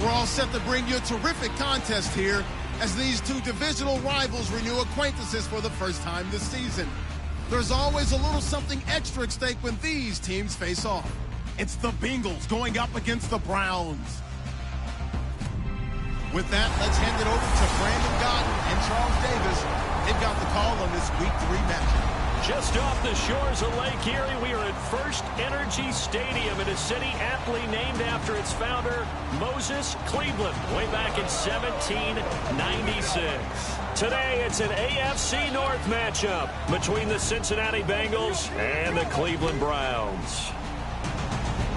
We're all set to bring you a terrific contest here as these two divisional rivals renew acquaintances for the first time this season. There's always a little something extra at stake when these teams face off. It's the Bengals going up against the Browns. With that, let's hand it over to Brandon Godden and Charles Davis. They've got the call on this Week 3 matchup. Just off the shores of Lake Erie, we are at First Energy Stadium in a city aptly named after its founder, Moses Cleveland, way back in 1796. Today, it's an AFC North matchup between the Cincinnati Bengals and the Cleveland Browns.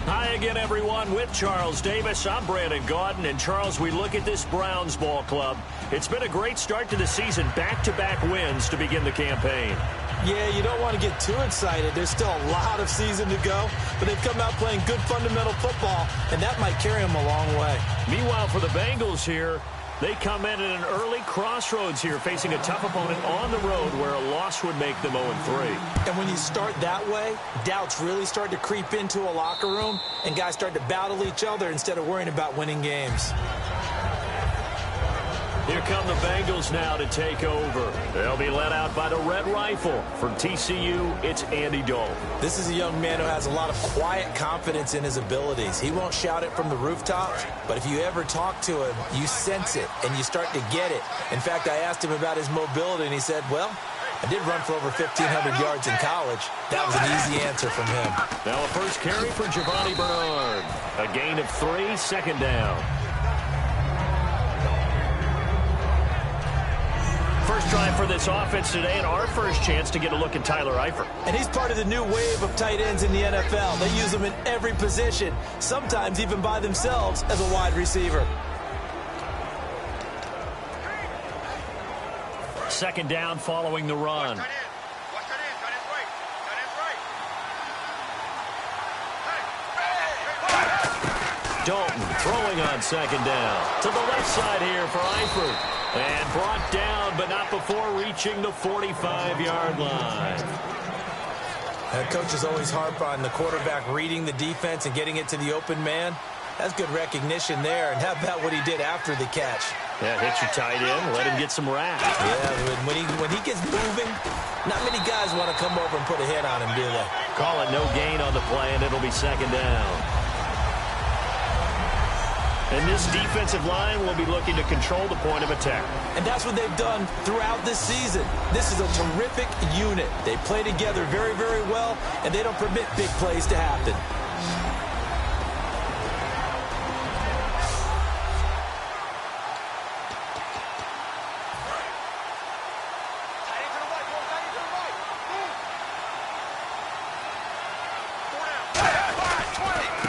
Hi again, everyone. With Charles Davis, I'm Brandon Gaudin. And, Charles, we look at this Browns ball club. It's been a great start to the season, back-to-back wins to begin the campaign. Yeah, you don't want to get too excited. There's still a lot of season to go, but they've come out playing good fundamental football, and that might carry them a long way. Meanwhile, for the Bengals here, they come in at an early crossroads here, facing a tough opponent on the road where a loss would make them 0-3. And when you start that way, doubts really start to creep into a locker room, and guys start to battle each other instead of worrying about winning games. Here come the Bengals now to take over. They'll be led out by the Red Rifle. From TCU, it's Andy Dalton. This is a young man who has a lot of quiet confidence in his abilities. He won't shout it from the rooftops, but if you ever talk to him, you sense it, and you start to get it. In fact, I asked him about his mobility, and he said, well, I did run for over 1,500 yards in college. That was an easy answer from him. Now a first carry for Giovanni Bernard. A gain of 3, second down. First drive for this offense today, and our first chance to get a look at Tyler Eifert. And he's part of the new wave of tight ends in the NFL. They use them in every position, sometimes even by themselves as a wide receiver. Second down following the run. Dalton throwing on second down. To the left side here for Eifert. And brought down, but not before reaching the 45-yard line. Coaches always harp on the quarterback reading the defense and getting it to the open man. That's good recognition there. And how about what he did after the catch? Yeah, hit your tight end, let him get some rap. Yeah, when he gets moving, not many guys want to come over and put a hit on him, do they? Call it no gain on the play, and it'll be second down. And this defensive line will be looking to control the point of attack. And that's what they've done throughout this season. This is a terrific unit. They play together very, very well, and they don't permit big plays to happen.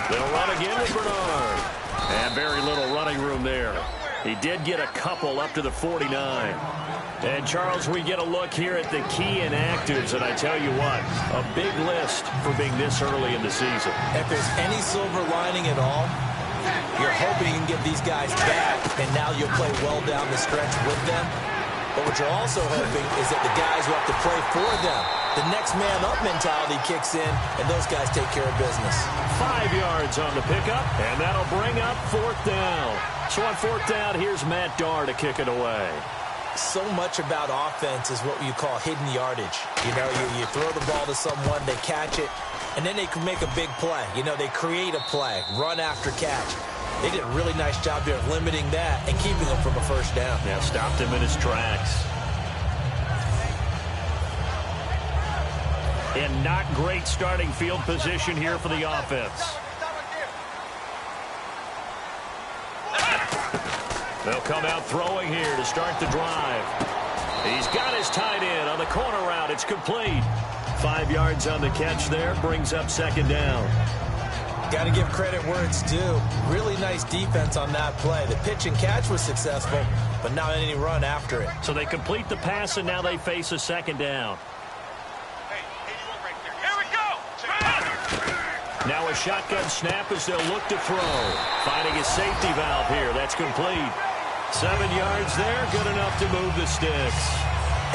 They'll run again with Bernard. And very little running room there. He did get a couple up to the 49. And, Charles, we get a look here at the key inactives, and I tell you what, a big list for being this early in the season. If there's any silver lining at all, you're hoping you can get these guys back, and now you'll play well down the stretch with them. But what you're also hoping is that the guys who have to play for them, the next man up mentality kicks in, and those guys take care of business. 5 yards on the pickup, and that'll bring up fourth down. So on fourth down, here's Matt Darr to kick it away. So much about offense is what you call hidden yardage. You know, you throw the ball to someone, they catch it, and then they can make a big play. You know, they create a play, run after catch. They did a really nice job there of limiting that and keeping him from a first down. Yeah, stopped him in his tracks. And not great starting field position here for the offense. They'll come out throwing here to start the drive. He's got his tight end on the corner route. It's complete. 5 yards on the catch there. Brings up second down. Got to give credit where it's due. Really nice defense on that play. The pitch and catch was successful, but not any run after it. So they complete the pass, and now they face a second down. Now a shotgun snap as they'll look to throw. Finding a safety valve here. That's complete. 7 yards there. Good enough to move the sticks.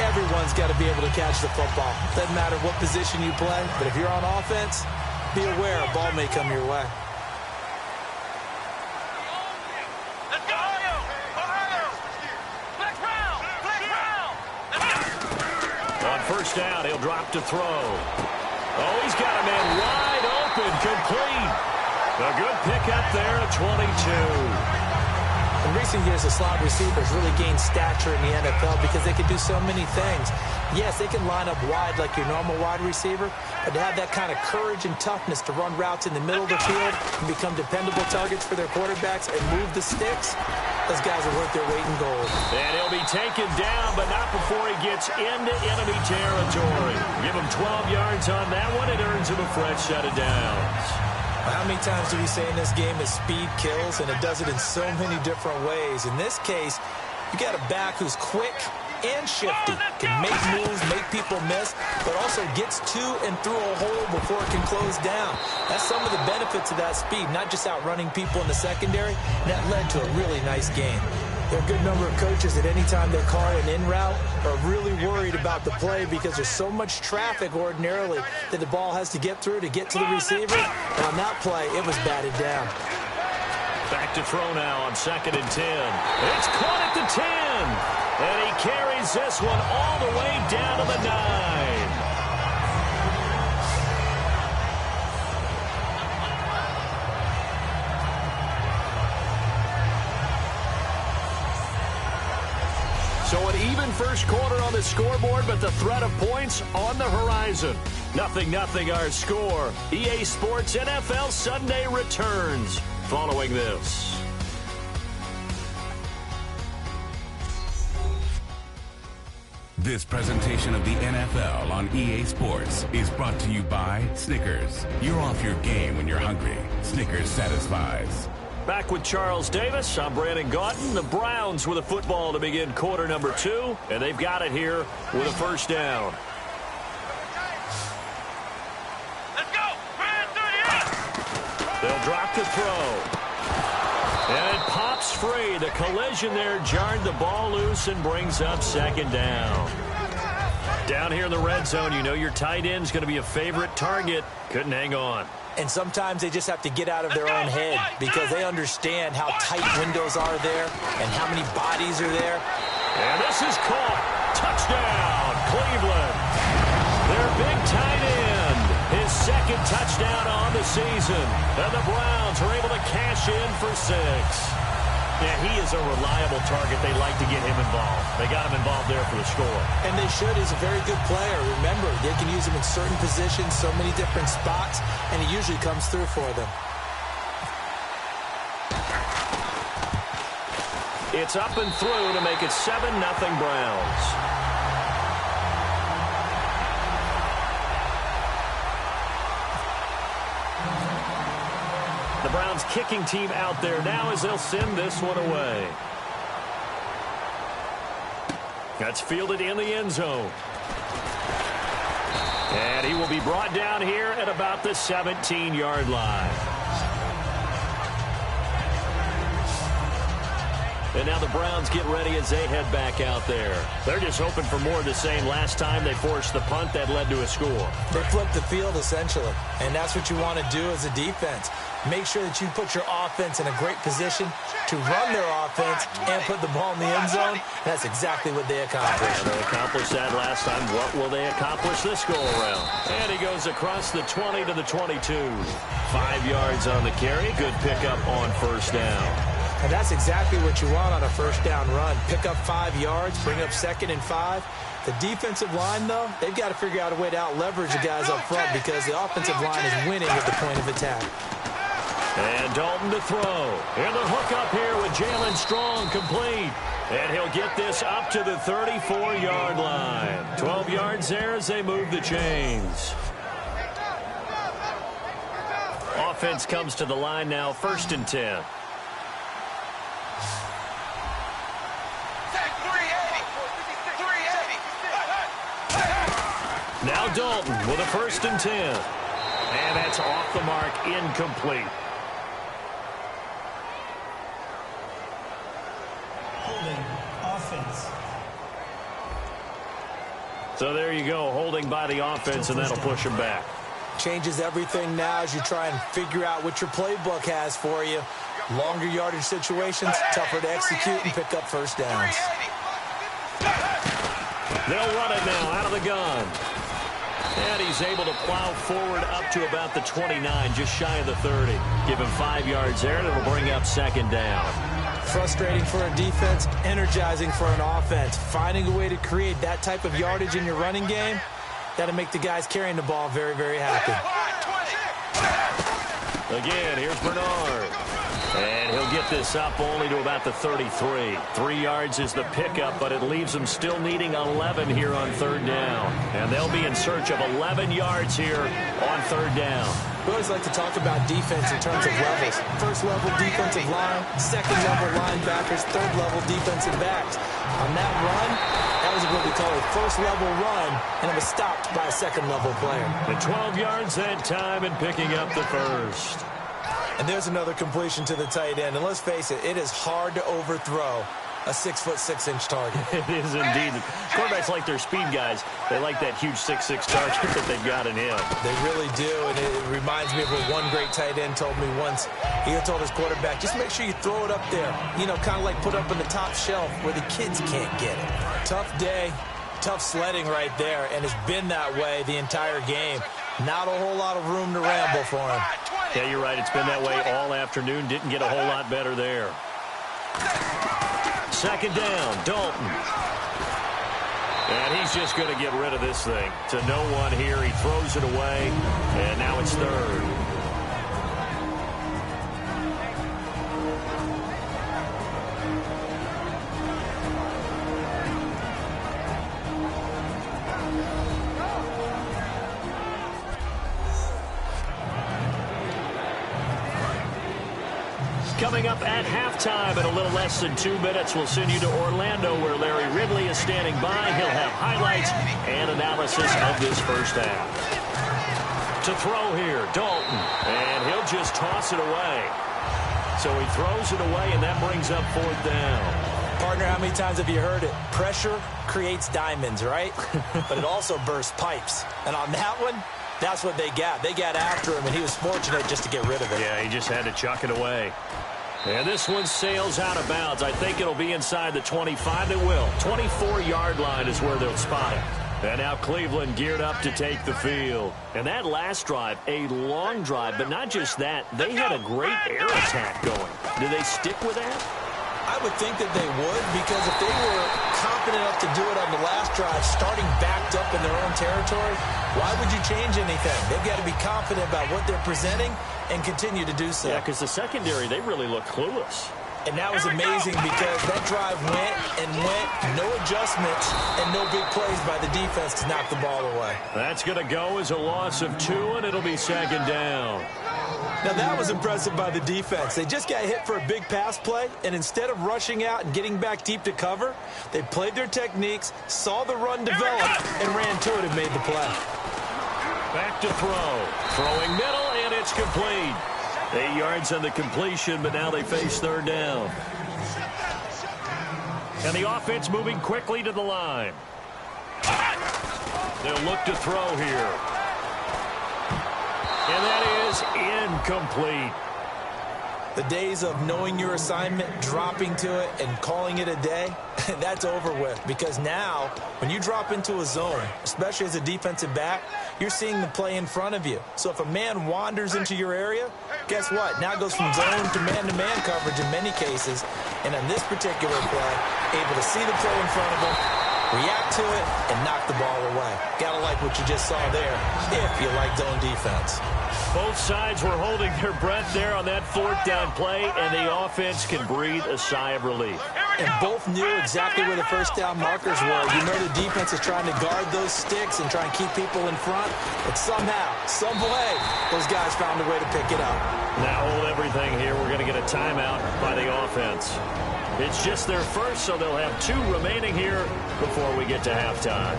Everyone's got to be able to catch the football. Doesn't matter what position you play, but if you're on offense, be aware a ball may come your way. first down. He'll drop to throw. Oh, he's got a man wide open, complete. A good pickup there at 22. In recent years, the slot receivers really gained stature in the NFL because they can do so many things. Yes, they can line up wide like your normal wide receiver, but to have that kind of courage and toughness to run routes in the middle of the field and become dependable targets for their quarterbacks and move the sticks, those guys are worth their weight in gold. And he'll be taken down, but not before he gets into enemy territory. Give him 12 yards on that one. It earns him a fresh set of downs. How many times do we say in this game is speed kills, and it does it in so many different ways. In this case, you got a back who's quick and shifty, can make moves, make people miss, but also gets to and through a hole before it can close down. That's some of the benefits of that speed, not just outrunning people in the secondary. That led to a really nice game. There are a good number of coaches that any time they're calling an in route are really worried about the play because there's so much traffic ordinarily that the ball has to get through to get to the receiver. And on that play, it was batted down. Back to throw now on 2nd and 10. It's caught at the 10. And he carries this one all the way down to the 9. So an even first quarter on the scoreboard, but the threat of points on the horizon. 0-0 our score. EA Sports NFL Sunday returns following this. This presentation of the NFL on EA Sports is brought to you by Snickers. You're off your game when you're hungry. Snickers satisfies. Back with Charles Davis. I'm Brandon Gaudin. The Browns with a football to begin quarter number 2, and they've got it here with a first down. Let's go! They'll drop to throw. And it pops free. The collision there jarred the ball loose and brings up 2nd down. Down here in the red zone, you know your tight end's going to be a favorite target. Couldn't hang on. And sometimes they just have to get out of their own head because they understand how tight windows are there and how many bodies are there. And this is caught. Touchdown, Cleveland. Their big tight end. His 2nd touchdown on the season. And the Browns are able to cash in for 6. Yeah, he is a reliable target. They like to get him involved. They got him involved there for the score. And they should. He's a very good player. Remember, they can use him in certain positions, so many different spots, and he usually comes through for them. It's up and through to make it 7-0 Browns. The Browns kicking team out there now as they'll send this one away. That's fielded in the end zone. And he will be brought down here at about the 17-yard line. And now the Browns get ready as they head back out there. They're just hoping for more of the same. Last time they forced the punt that led to a score. They flipped the field, essentially. And that's what you want to do as a defense. Make sure that you put your offense in a great position to run their offense and put the ball in the end zone. That's exactly what they accomplished. They accomplished that last time. What will they accomplish this go-around? And he goes across the 20 to the 22. 5 yards on the carry. Good pickup on first down. And that's exactly what you want on a first down run. Pick up 5 yards, bring up 2nd and 5. The defensive line, though, they've got to figure out a way to out-leverage the guys up front because the offensive line is winning at the point of attack. And Dalton to throw. And the hook up here with Jalen Strong complete. And he'll get this up to the 34-yard line. 12 yards there as they move the chains. Offense comes to the line now, 1st and 10. Now Dalton with a 1st and 10. And that's off the mark, incomplete. Holding offense. So there you go, holding by the offense, and that'll push him back. Changes everything now as you try and figure out what your playbook has for you. Longer yardage situations, tougher to execute and pick up first downs. They'll run it now out of the gun. And he's able to plow forward up to about the 29, just shy of the 30. Give him 5 yards there, and it'll bring up second down. Frustrating for a defense, energizing for an offense. Finding a way to create that type of yardage in your running game, that'll make the guys carrying the ball very, very happy. Again, here's Bernard. And he'll get this up only to about the 33. 3 yards is the pickup, but it leaves them still needing 11 here on third down. And they'll be in search of 11 yards here on third down. We always like to talk about defense in terms of levels. First level defensive line, second level linebackers, third level defensive backs. On that run, that was what we call a first level run, and it was stopped by a second level player. And 12 yards that time and picking up the first. And there's another completion to the tight end. And let's face it, it is hard to overthrow a 6'6" target. It is indeed. Quarterbacks like their speed guys. They like that huge 6'6" target that they've got in him. They really do, and it reminds me of what one great tight end told me once. He told his quarterback, just make sure you throw it up there. You know, kind of like put up on the top shelf where the kids can't get it. Tough day, tough sledding right there, and it's been that way the entire game. Not a whole lot of room to ramble for him. Yeah, you're right. It's been that way all afternoon. Didn't get a whole lot better there. Second down, Dalton. And he's just going to get rid of this thing. To no one here. He throws it away, and now it's third. Coming up at halftime in a little less than 2 minutes, we'll send you to Orlando where Larry Ridley is standing by. He'll have highlights and analysis of this first half. To throw here, Dalton, and he'll just toss it away. So he throws it away, and that brings up fourth down. Partner, how many times have you heard it? Pressure creates diamonds, right? But it also bursts pipes. And on that one, that's what they got. They got after him, and he was fortunate just to get rid of it. Yeah, he just had to chuck it away. And this one sails out of bounds. I think it'll be inside the 25. It will. 24-yard line is where they'll spot it. And now Cleveland geared up to take the field. And that last drive, a long drive, but not just that. They had a great air attack going. Do they stick with that? I would think that they would, because if they were confident enough to do it on the last drive, starting backed up in their own territory, why would you change anything? They've got to be confident about what they're presenting and continue to do so. Yeah, because the secondary, they really look clueless. And that was amazing because that drive went and went, no adjustments, and no big plays by the defense to knock the ball away. That's going to go as a loss of 2, and it'll be second down. Now, that was impressive by the defense. They just got hit for a big pass play, and instead of rushing out and getting back deep to cover, they played their techniques, saw the run develop, and ran to it and made the play. Back to throw. Throwing middle, and it's complete. 8 yards on the completion, but now they face third down. And the offense moving quickly to the line. They'll look to throw here. And that is incomplete. The days of knowing your assignment, dropping to it, and calling it a day, that's over with. Because now, when you drop into a zone, especially as a defensive back, you're seeing the play in front of you. So if a man wanders into your area, guess what? Now it goes from zone to man coverage in many cases. And on this particular play, able to see the play in front of him, react to it, and knock the ball away. Gotta like what you just saw there, if you like zone defense. Both sides were holding their breath there on that fourth down play, and the offense can breathe a sigh of relief. And both knew exactly where the first down markers were. You know the defense is trying to guard those sticks and try and keep people in front, but somehow, some way, those guys found a way to pick it up. Now hold everything here. We're going to get a timeout by the offense. It's just their first, so they'll have 2 remaining here before we get to halftime.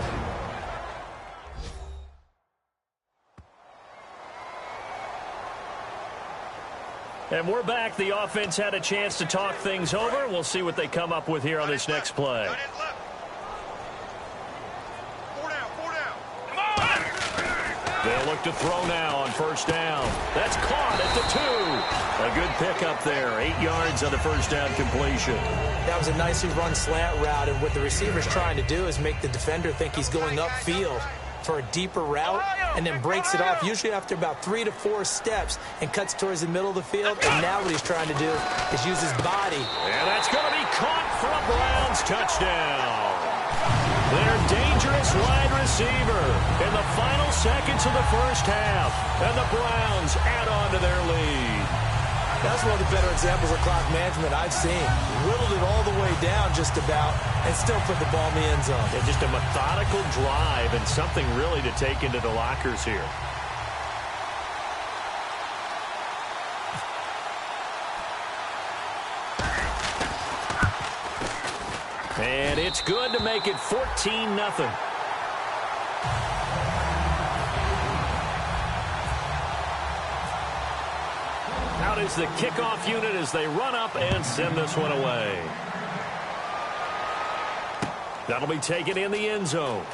And we're back. The offense had a chance to talk things over. We'll see what they come up with here on this next play. They'll look to throw now on first down. That's caught at the 2. A good pickup there. 8 yards on the first down completion. That was a nicely run slant route, and what the receiver's trying to do is make the defender think he's going upfield for a deeper route, and then breaks it off, usually after about 3 to 4 steps, and cuts towards the middle of the field. And now what he's trying to do is use his body. And that's going to be caught for a Browns touchdown. Their dangerous wide receiver in the final seconds of the first half. And the Browns add on to their lead. That's one of the better examples of clock management I've seen. Whittled it all the way down just about and still put the ball in the end zone. Yeah, just a methodical drive and something really to take into the lockers here. And it's good to make it 14-0. Out is the kickoff unit as they run up and send this one away. That'll be taken in the end zone.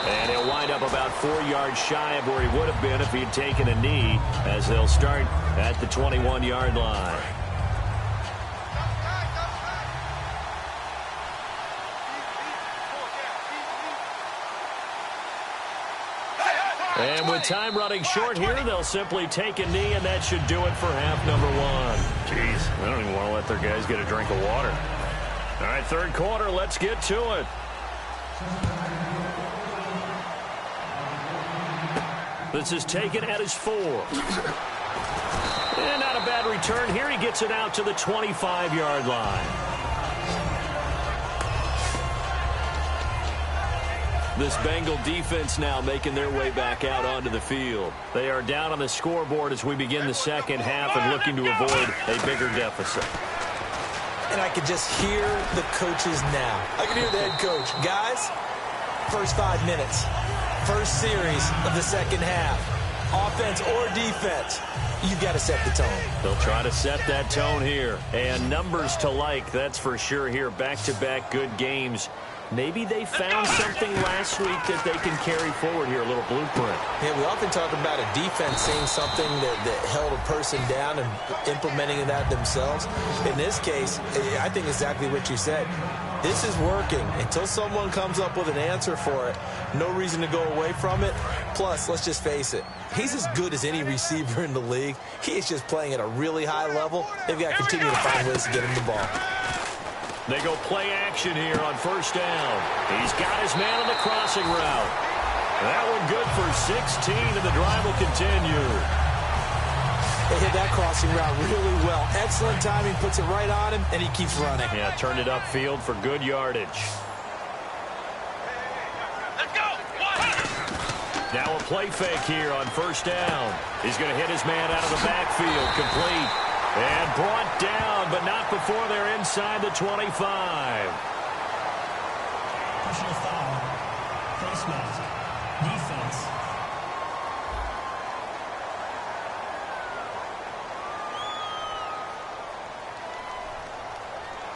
And he'll wind up about 4 yards shy of where he would have been if he'd taken a knee, as they'll start at the 21-yard line. And with time running short here, they'll simply take a knee, and that should do it for half number 1. Jeez, they don't even want to let their guys get a drink of water. All right, third quarter, let's get to it. This is taken at his 4. And not a bad return here. He gets it out to the 25-yard line. This Bengal defense now making their way back out onto the field. They are down on the scoreboard as we begin the second half and looking to avoid a bigger deficit. And I could just hear the coaches now. I can hear the head coach. Guys, first 5 minutes, first series of the second half, offense or defense, you've got to set the tone. They'll try to set that tone here. And numbers to like, that's for sure here. Back-to-back good games. Maybe they found something last week that they can carry forward here, a little blueprint. Yeah, we often talk about a defense seeing something that held a person down and implementing that themselves. In this case, I think exactly what you said. This is working. Until someone comes up with an answer for it, no reason to go away from it. Plus, let's just face it, he's as good as any receiver in the league. He is just playing at a really high level. They've got to continue to find ways to get him the ball. They go play action here on first down. He's got his man on the crossing route. That one good for 16, and the drive will continue. They hit that crossing route really well. Excellent timing, puts it right on him, and he keeps running. Yeah, turned it upfield for good yardage. Let's go! Now a play fake here on first down. He's going to hit his man out of the backfield, complete. And brought down, but not before they're inside the 25. Personal foul. Face mask. Defense.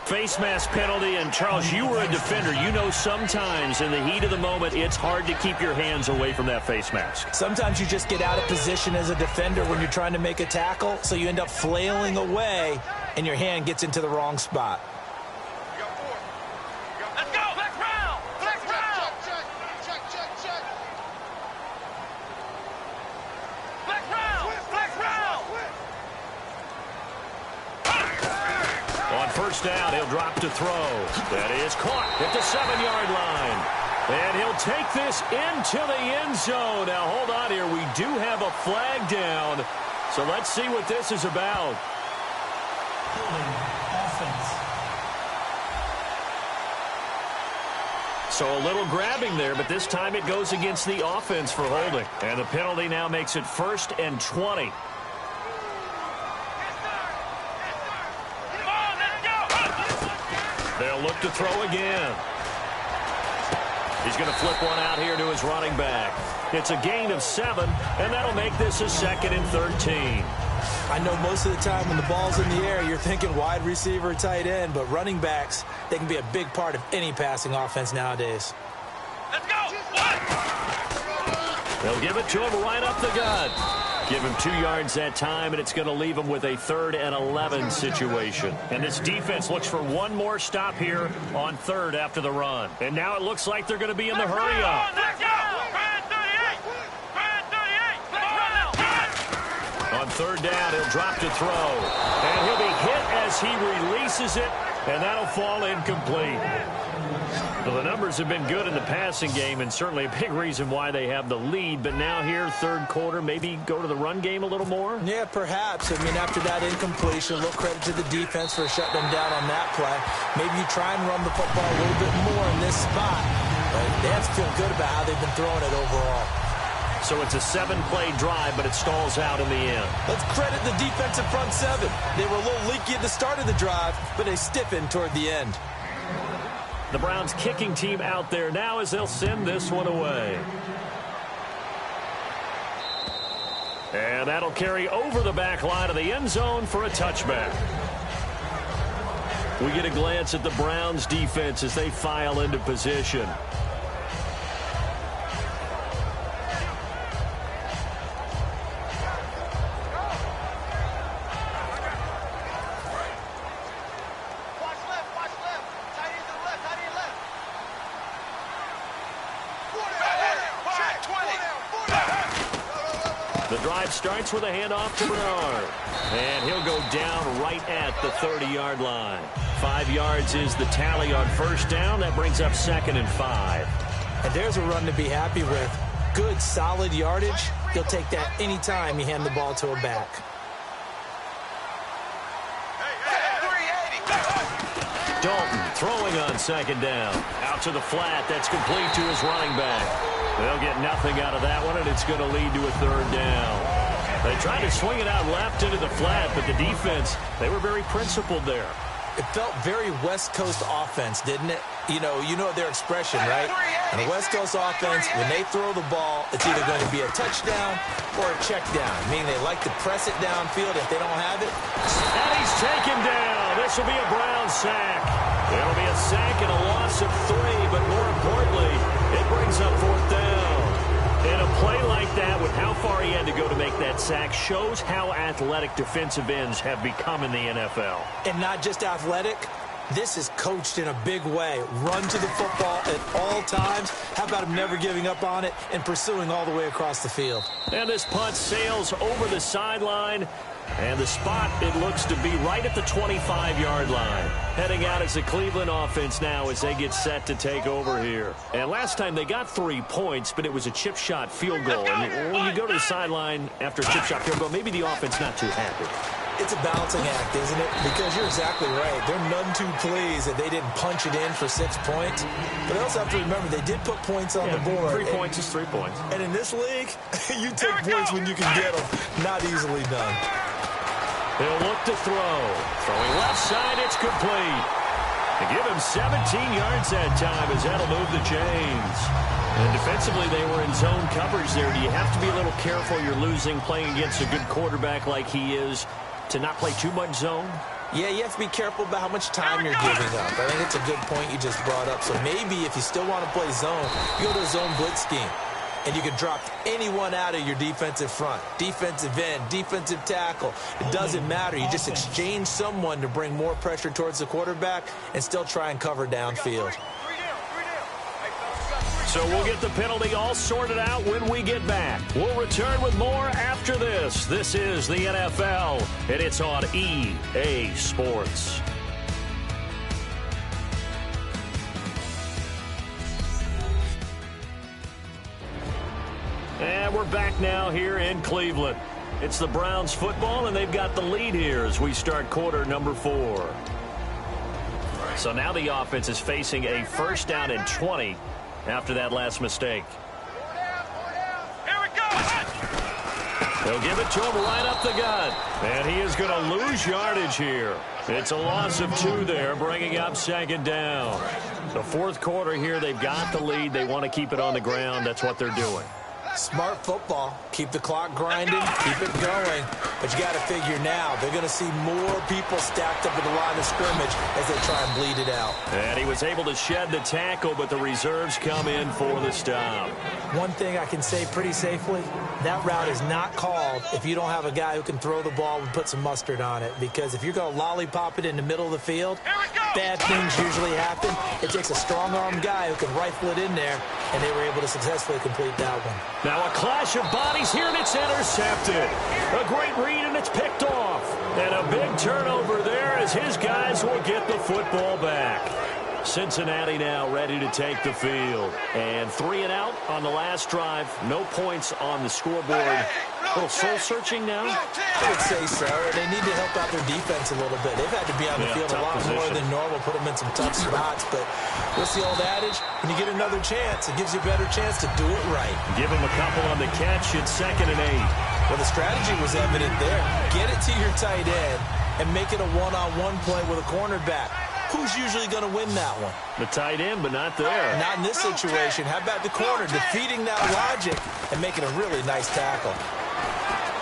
Face mask penalty, and Charles, you were a defender. You know sometimes in the heat of the moment, it's hard to keep your hands away from that face mask. Sometimes you just get out of position as a defender when you're trying to make a tackle, so you end up flailing away, and your hand gets into the wrong spot. Let's go! Flex round! Flex round! Check. Flex round! Flex round! On first down, he'll drop to throw. That is caught at the 7-yard line. And he'll take this into the end zone. Now, hold on here. We do have a flag down. So let's see what this is about. Holding. Offense. So a little grabbing there, but this time it goes against the offense for holding. And the penalty now makes it 1st and 20. They'll look to throw again. He's going to flip one out here to his running back. It's a gain of 7, and that'll make this a 2nd and 13. I know most of the time when the ball's in the air, you're thinking wide receiver, tight end, but running backs, they can be a big part of any passing offense nowadays. Let's go! They'll give it to him right up the gut. Give him 2 yards that time, and it's going to leave him with a 3rd and 11 situation. And this defense looks for one more stop here on 3rd after the run. And now it looks like they're going to be in the hurry-up. On 3rd down, he'll drop to throw. And he'll be hit as he releases it, and that'll fall incomplete. Well, the numbers have been good in the passing game, and certainly a big reason why they have the lead. But now here, 3rd quarter, maybe go to the run game a little more? Yeah, perhaps. I mean, after that incompletion, a little credit to the defense for shutting them down on that play. Maybe you try and run the football a little bit more in this spot. But they have to feel good about how they've been throwing it overall. So it's a 7-play drive, but it stalls out in the end. Let's credit the defensive front 7. They were a little leaky at the start of the drive, but they stiffened toward the end. The Browns kicking team out there now as they'll send this one away. And that'll carry over the back line of the end zone for a touchback. We get a glance at the Browns defense as they file into position. The drive starts with a handoff to Bernard. And he'll go down right at the 30-yard line. 5 yards is the tally on 1st down. That brings up 2nd and 5. And there's a run to be happy with. Good, solid yardage. He'll take that any time you hand the ball to a back. Dalton throwing on 2nd down. Out to the flat. That's complete to his running back. They'll get nothing out of that one, and it's going to lead to a 3rd down. They tried to swing it out left into the flat, but the defense, they were very principled there. It felt very West Coast offense, didn't it? You know their expression, right? And the West Coast offense, when they throw the ball, it's either going to be a touchdown or a check down, meaning they like to press it downfield if they don't have it. And he's taken down. This will be a Brown sack. It'll be a sack and a loss of 3, but more importantly, it brings up 4th down. And a play like that, with how far he had to go to make that sack, shows how athletic defensive ends have become in the NFL. And not just athletic. This is coached in a big way. Run to the football at all times. How about him never giving up on it and pursuing all the way across the field? And this punt sails over the sideline. And the spot, it looks to be right at the 25-yard line. Heading out as the Cleveland offense now as they get set to take over here. And last time they got 3 points, but it was a chip shot field goal. And when you go to the sideline after a chip shot field goal, maybe the offense not too happy. It's a balancing act, isn't it? Because you're exactly right. They're none too pleased that they didn't punch it in for 6 points. But they also have to remember they did put points on the board. 3 points is 3 points. And in this league, you take points when you can get them. Not easily done. They'll look to throw. Throwing left side, it's complete. They give him 17 yards that time as that'll move the chains. And defensively, they were in zone coverage there. Do you have to be a little careful? You're losing playing against a good quarterback like he is to not play too much zone? Yeah, you have to be careful about how much time you're giving up. I think it's a good point you just brought up. So maybe if you still want to play zone, you go to a zone blitz scheme. And you can drop anyone out of your defensive front, defensive end, defensive tackle. It doesn't matter. You just exchange someone to bring more pressure towards the quarterback and still try and cover downfield. So we'll get the penalty all sorted out when we get back. We'll return with more after this. This is the NFL, and it's on EA Sports. And we're back now here in Cleveland. It's the Browns football, and they've got the lead here as we start quarter number 4. So now the offense is facing a 1st down and 20 after that last mistake. Here we go. They'll give it to him right up the gut. And he is going to lose yardage here. It's a loss of 2 there, bringing up 2nd down. The 4th quarter here, they've got the lead. They want to keep it on the ground. That's what they're doing. Smart football. Keep the clock grinding, keep it going. But you got to figure now, they're going to see more people stacked up at the line of scrimmage as they try and bleed it out. And he was able to shed the tackle, but the reserves come in for the stop. One thing I can say pretty safely, that route is not called if you don't have a guy who can throw the ball and put some mustard on it. Because if you're going to lollipop it in the middle of the field, bad things usually happen. It takes a strong-arm guy who can rifle it in there, and they were able to successfully complete that one. Now a clash of bodies here, and it's intercepted. A great read, and it's picked off. And a big turnover there as his guys will get the football back. Cincinnati now ready to take the field. And 3 and out on the last drive. No points on the scoreboard. A little soul-searching now? I would say so. They need to help out their defense a little bit. They've had to be on the field a lot more than normal, put them in some tough spots. But what's the old adage? When you get another chance, it gives you a better chance to do it right. Give them a couple on the catch. It's 2nd and 8. Well, the strategy was evident there. Get it to your tight end and make it a one-on-one play with a cornerback. Who's usually going to win that one? The tight end, but not there. Not in this situation. How about the corner defeating that logic and making a really nice tackle?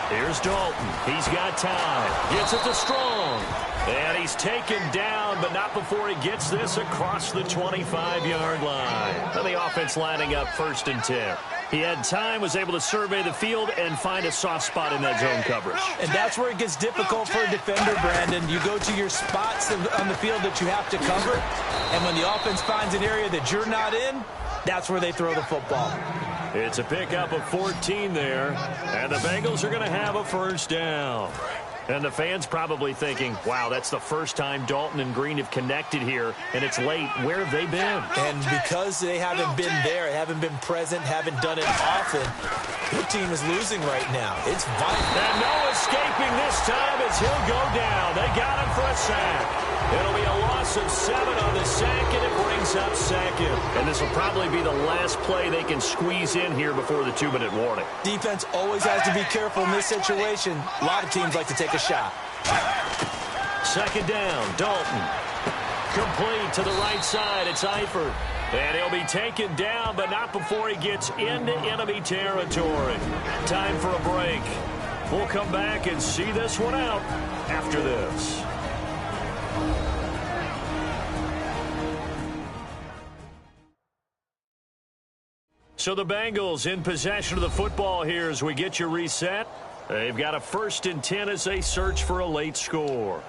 Here's Dalton. He's got time. Gets it to Strong. And he's taken down, but not before he gets this across the 25-yard line. And the offense lining up 1st and 10. He had time, was able to survey the field and find a soft spot in that zone coverage. And that's where it gets difficult for a defender, Brandon. You go to your spots on the field that you have to cover, and when the offense finds an area that you're not in, that's where they throw the football. It's a pickup of 14 there, and the Bengals are going to have a 1st down. And the fans probably thinking, wow, that's the first time Dalton and Green have connected here, and it's late. Where have they been? And because they haven't been there, haven't been present, haven't done it often, your team is losing right now. It's vital. And no escaping this time as he'll go down. They got him for a sack. It'll be a loss of 7 on the sack, and it brings up 2nd. And this will probably be the last play they can squeeze in here before the 2-minute warning. Defense always has to be careful in this situation. A lot of teams like to take a shot. 2nd down, Dalton. Complete to the right side. It's Eifert. And he'll be taken down, but not before he gets into enemy territory. Time for a break. We'll come back and see this one out after this. So the Bengals in possession of the football here as we get you reset. They've got a 1st and 10 as they search for a late score.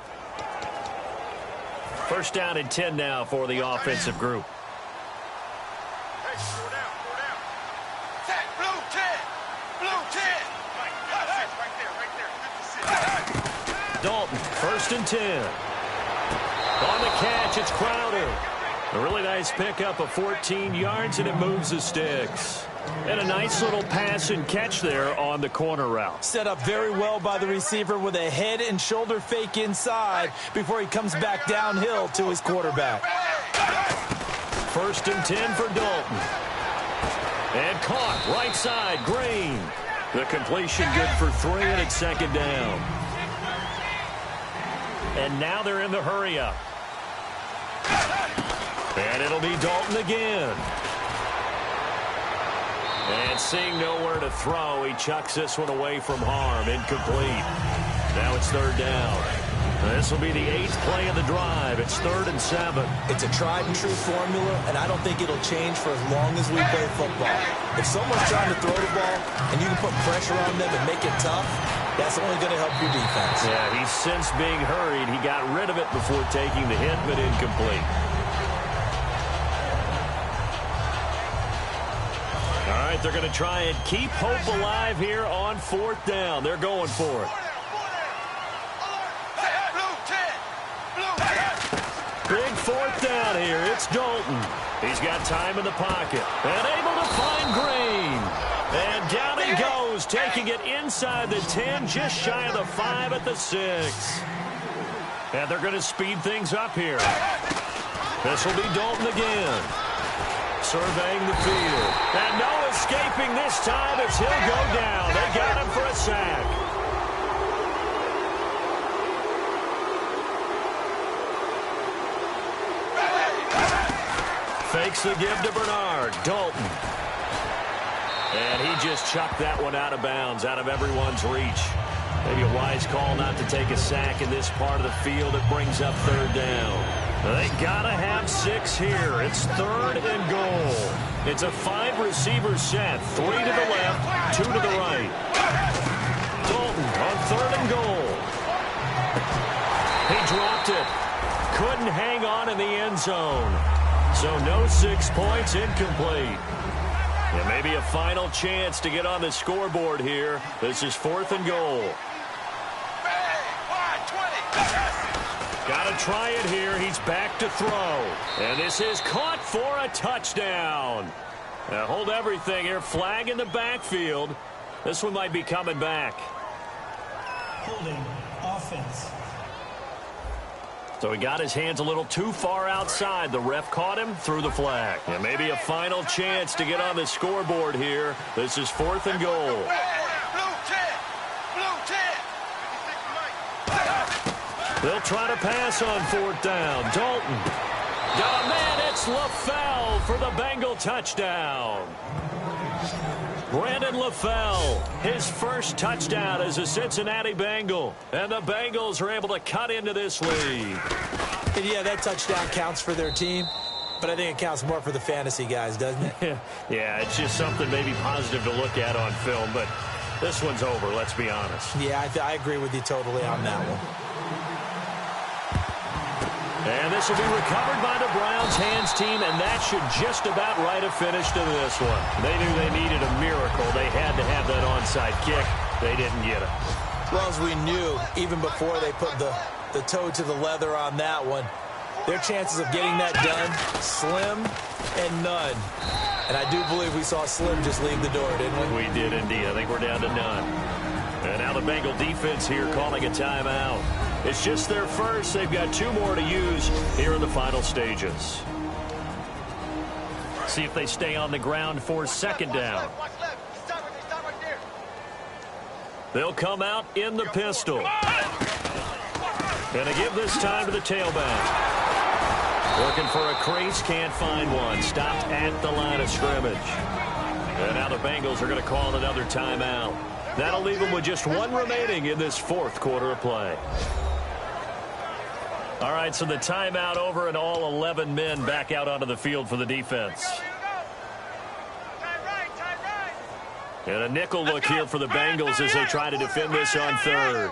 1st down and 10 now for the offensive group. Dalton, 1st and 10. On the catch, it's Crowder. A really nice pickup of 14 yards, and it moves the sticks. And a nice little pass and catch there on the corner route. Set up very well by the receiver with a head and shoulder fake inside before he comes back downhill to his quarterback. 1st and 10 for Dalton. And caught right side, Green. The completion good for 3, and it's 2nd down. And now they're in the hurry-up. And it'll be Dalton again. And seeing nowhere to throw, he chucks this one away from harm. Incomplete. Now it's 3rd down. This will be the 8th play of the drive. It's 3rd and 7. It's a tried-and-true formula, and I don't think it'll change for as long as we play football. If someone's trying to throw the ball and you can put pressure on them and make it tough, that's only going to help your defense. Yeah, he's since being hurried. He got rid of it before taking the hit, but incomplete. All right, they're going to try and keep hope alive here on 4th down. They're going for it. Big 4th down here. It's Dalton. He's got time in the pocket. And able to find Green. And down he goes, taking it inside the 10, just shy of the 5 at the 6. And they're going to speed things up here. This will be Dalton again. Surveying the field. And no escaping this time as he'll go down. They got him for a sack. Fakes the give to Bernard. Dalton. And he just chucked that one out of bounds, out of everyone's reach. Maybe a wise call not to take a sack in this part of the field. It brings up third down. They gotta have 6 here. It's 3rd and goal. It's a 5-receiver set. 3 to the left, 2 to the right. Dalton on 3rd and goal. He dropped it. Couldn't hang on in the end zone. So no 6 points, incomplete. And maybe a final chance to get on the scoreboard here. This is 4th and goal. Got to try it here. He's back to throw. And this is caught for a touchdown. Now hold everything here. Flag in the backfield. This one might be coming back. Holding offense. So he got his hands a little too far outside. The ref caught him, threw the flag. And maybe a final chance to get on the scoreboard here. This is 4th and goal. They'll try to pass on 4th down. Dalton got a man. It's LaFell for the Bengal touchdown. Brandon LaFell, his first touchdown as a Cincinnati Bengal. And the Bengals are able to cut into this lead. And yeah, that touchdown counts for their team, but I think it counts more for the fantasy guys, doesn't it? Yeah, it's just something maybe positive to look at on film, but this one's over, let's be honest. Yeah, I agree with you totally on that one. And this will be recovered by the Browns hands team, and that should just about write a finish to this one. They knew they needed a miracle. They had to have that onside kick. They didn't get it. Well, as we knew, even before they put the toe to the leather on that one, their chances of getting that done, slim and none. And I do believe we saw Slim just leave the door, didn't we? We did indeed. I think we're down to none. And now the Bengal defense here calling a timeout. It's just their first. They've got 2 more to use here in the final stages. See if they stay on the ground for 2nd down. They'll come out in the pistol. Going to give this time to the tailback. Looking for a crease, can't find one. Stopped at the line of scrimmage. And now the Bengals are going to call another timeout. That'll leave them with just 1 remaining in this 4th quarter of play. All right, so the timeout over and all 11 men back out onto the field for the defense. And a nickel look here for the Bengals as they try to defend this on 3rd.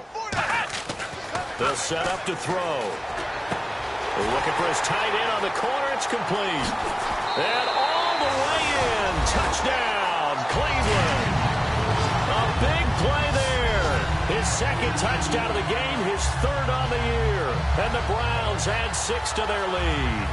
They'll set up to throw. They're looking for his tight end on the corner. It's complete. And all the way in. Touchdown, Cleveland. A big play there. His 2nd touchdown of the game, his 3rd on the year. And the Browns add 6 to their lead.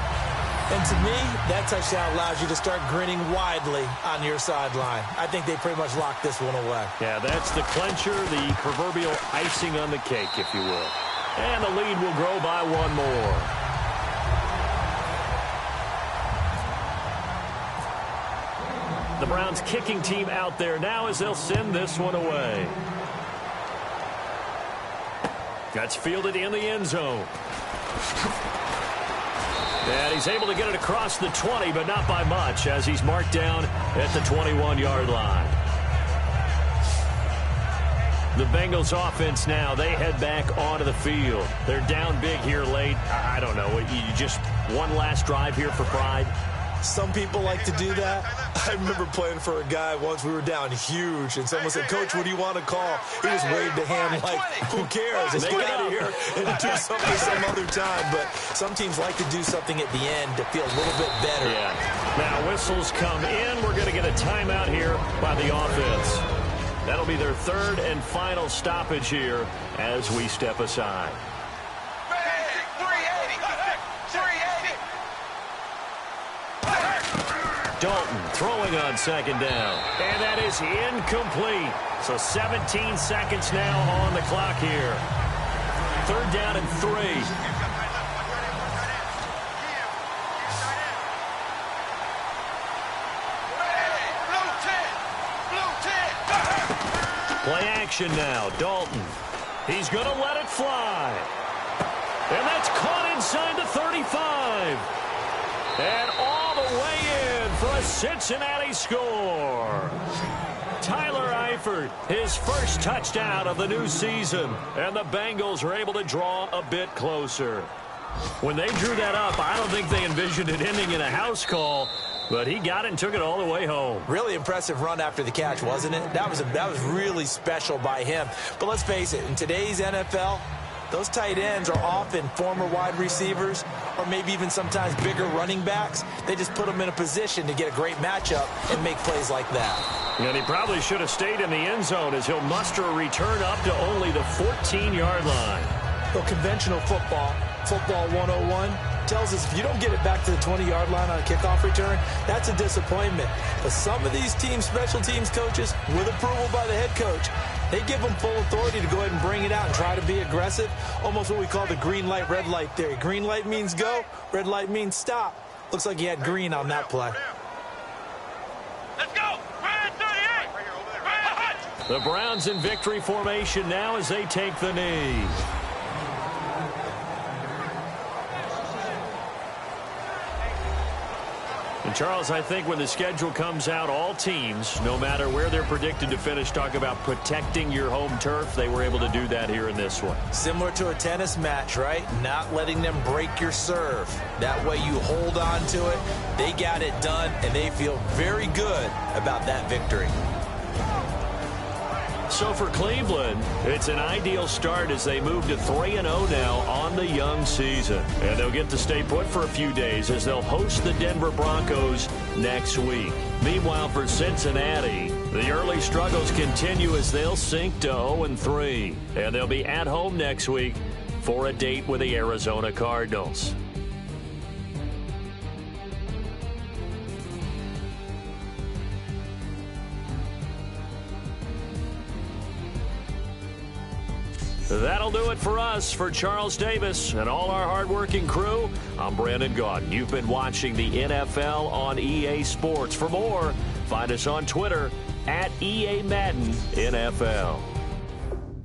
And to me, that touchdown allows you to start grinning widely on your sideline. I think they pretty much locked this one away. Yeah, that's the clincher, the proverbial icing on the cake, if you will. And the lead will grow by 1 more. The Browns kicking team out there now as they'll send this one away. That's fielded in the end zone. And he's able to get it across the 20, but not by much, as he's marked down at the 21-yard line. The Bengals offense now, they head back onto the field. They're down big here late. I don't know, you just one last drive here for pride? Some people like to do that. I remember playing for a guy once. We were down huge, and someone said, "Coach, what do you want to call?" He just waved a hand like, "Who cares? Let's get out of here and do something some other time." But some teams like to do something at the end to feel a little bit better. Yeah. Now whistles come in. We're going to get a timeout here by the offense. That'll be their 3rd and final stoppage here as we step aside. Dalton throwing on 2nd down. And that is incomplete. So 17 seconds now on the clock here. 3rd down and 3. Play action now. Dalton. He's going to let it fly. And that's caught inside the 35. And all the way in for a Cincinnati score. Tyler Eifert, his first touchdown of the new season, and the Bengals are able to draw a bit closer. When they drew that up, I don't think they envisioned it ending in a house call, but he got it and took it all the way home. Really impressive run after the catch, wasn't it? That was really special by him. But let's face it, in today's NFL, those tight ends are often former wide receivers or maybe even sometimes bigger running backs. They just put them in a position to get a great matchup and make plays like that. And he probably should have stayed in the end zone as he'll muster a return up to only the 14-yard line. Well, conventional football 101, tells us if you don't get it back to the 20-yard line on a kickoff return, that's a disappointment. But some of these teams, special teams coaches, with approval by the head coach, they give them full authority to go ahead and bring it out and try to be aggressive. Almost what we call the green light, red light theory. Green light means go, red light means stop. Looks like he had green on that play. Let's go! The Browns in victory formation now as they take the knee. And Charles, I think when the schedule comes out, all teams, no matter where they're predicted to finish, talk about protecting your home turf. They were able to do that here in this one. Similar to a tennis match, right? Not letting them break your serve. That way you hold on to it. They got it done, and they feel very good about that victory. So for Cleveland, it's an ideal start as they move to 3-0 now on the young season. And they'll get to stay put for a few days as they'll host the Denver Broncos next week. Meanwhile, for Cincinnati, the early struggles continue as they'll sink to 0-3. And they'll be at home next week for a date with the Arizona Cardinals. That'll do it for us. For Charles Davis and all our hardworking crew, I'm Brandon Gaudin. You've been watching the NFL on EA Sports. For more, find us on Twitter at EA Madden NFL.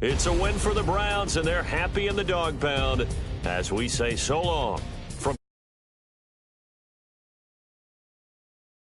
It's a win for the Browns, and they're happy in the dog pound as we say so long